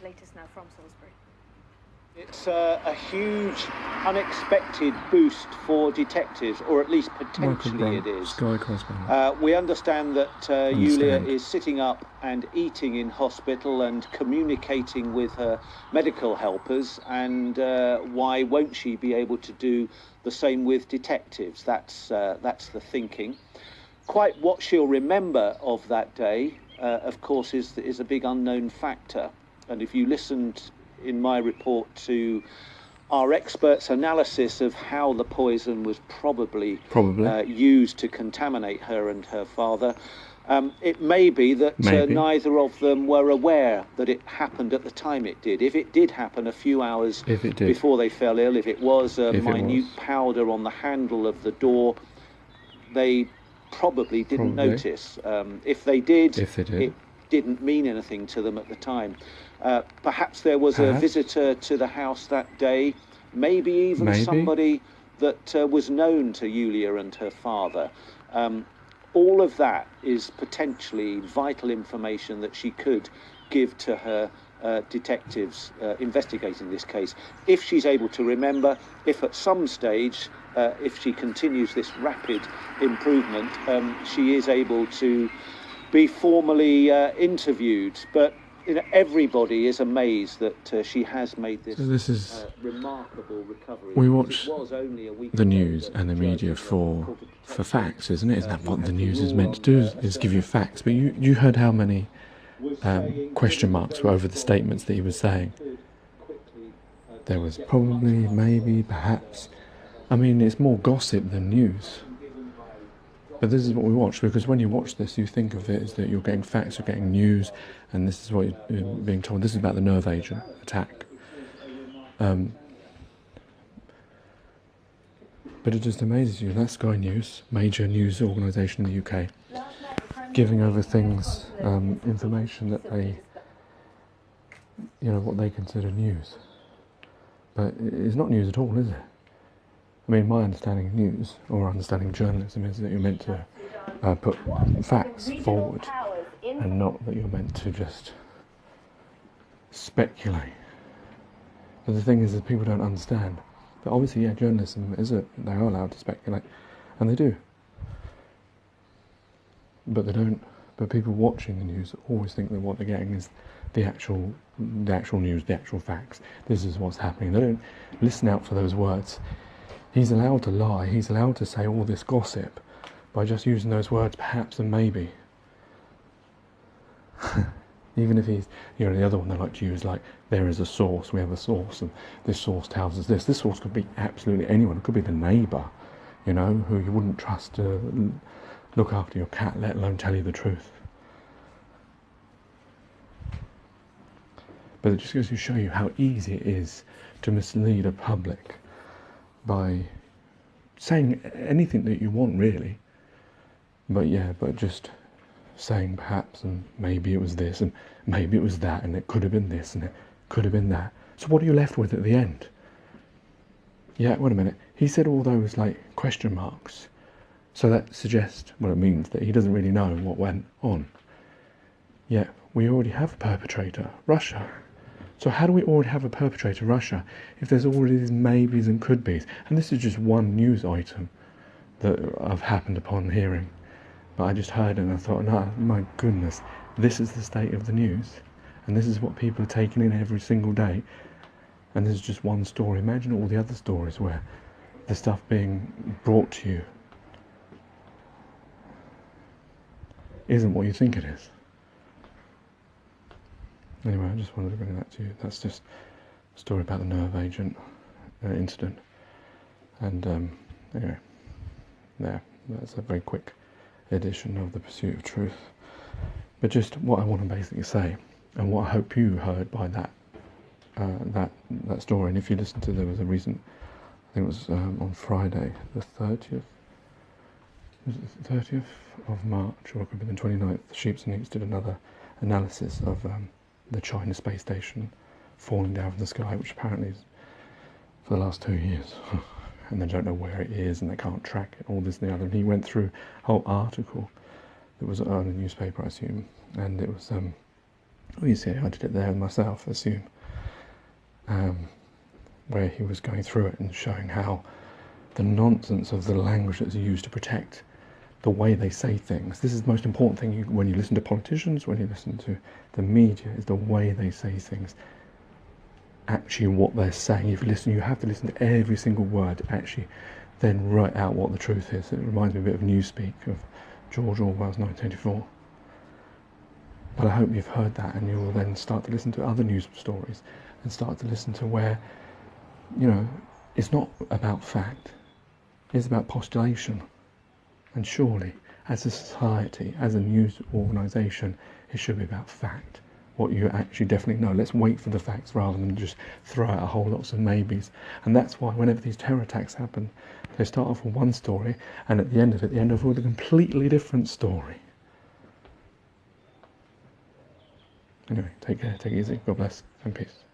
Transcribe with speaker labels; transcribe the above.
Speaker 1: latest now from Salisbury.
Speaker 2: It's a huge, unexpected boost for detectives, or at least potentially it is.
Speaker 3: Sky correspondent.
Speaker 2: We understand that Yulia is sitting up and eating in hospital and communicating with her medical helpers, and why won't she be able to do the same with detectives? That's the thinking. Quite what she'll remember of that day, of course, is a big unknown factor. And if you listened in my report to our experts' analysis of how the poison was probably used to contaminate her and her father, it may be that neither of them were aware that it happened at the time it did. If it did happen a few hours before they fell ill, if it was a minute powder on the handle of the door, they probably didn't notice. If they did, it didn't mean anything to them at the time. Perhaps there was a visitor to the house that day, maybe even somebody that was known to Yulia and her father. All of that is potentially vital information that she could give to her detectives investigating this case. If she's able to remember, if at some stage, if she continues this rapid improvement, she is able to be formally interviewed. But everybody is amazed that she has made this remarkable recovery.
Speaker 3: We watch the news and the media for facts, isn't it? Isn't that what the news is meant to do, is give you facts? But you heard how many question marks were over the statements that he was saying. There was probably, maybe, perhaps. I mean, it's more gossip than news. But this is what we watch, because when you watch this, you think of it as that you're getting facts, you're getting news, and this is what you're being told. This is about the nerve agent attack. But it just amazes you. That's Sky News, major news organisation in the UK, giving over things, information that they, what they consider news. But it's not news at all, is it? I mean, my understanding of news, or understanding journalism, is that you're meant to put facts forward, and not that you're meant to just speculate. But the thing is that people don't understand. But obviously, journalism is they are allowed to speculate, and they do. But they don't. But people watching the news always think that what they're getting is the actual news, the actual facts. This is what's happening. They don't listen out for those words. He's allowed to lie, he's allowed to say all this gossip by just using those words, perhaps and maybe. Even if he's, the other one they like to use, like, there is a source, we have a source, and this source tells us this. This source could be absolutely anyone. It could be the neighbour, who you wouldn't trust to look after your cat, let alone tell you the truth. But it just goes to show you how easy it is to mislead a public by saying anything that you want, really. But just saying perhaps, and maybe it was this, and maybe it was that, and it could have been this, and it could have been that. So what are you left with at the end? Yeah, wait a minute. He said all those, question marks. So that suggests, it means that he doesn't really know what went on. Yet we already have a perpetrator, Russia. So how do we already have a perpetrator, Russia, if there's already these maybes and could-bes? And this is just one news item that I've happened upon hearing. But I just heard it and I thought, no, my goodness, this is the state of the news. And this is what people are taking in every single day. And this is just one story. Imagine all the other stories where the stuff being brought to you isn't what you think it is. Anyway, I just wanted to bring that to you. That's just a story about the nerve agent incident. And anyway, that's a very quick edition of The Pursuit of Truth. But just what I want to basically say, and what I hope you heard by that story. And if you listen to, there was a recent, I think it was on Friday, the 30th. Was it the 30th of March, or it could be the 29th? Sheeps and Eats did another analysis of the China space station falling down from the sky, which apparently is for the last 2 years. And they don't know where it is, and they can't track it, all this and the other. And he went through a whole article that was on a newspaper, I assume, and it was Oh, you see, I did it there myself, assume. Where he was going through it and showing how the nonsense of the language that's used to protect the way they say things. This is the most important thing when you listen to politicians, when you listen to the media, is the way they say things. Actually what they're saying, if you listen, you have to listen to every single word, actually then write out what the truth is. It reminds me a bit of Newspeak of George Orwell's 1984. But I hope you've heard that, and you will then start to listen to other news stories and start to listen to where, you know, it's not about fact, it's about postulation. And surely, as a society, as a news organisation, it should be about fact. What you actually definitely know. Let's wait for the facts rather than just throw out a whole lots of maybes. And that's why whenever these terror attacks happen, they start off with one story, and at the end of it, they end up with a completely different story. Anyway, take care, take it easy, God bless, and peace.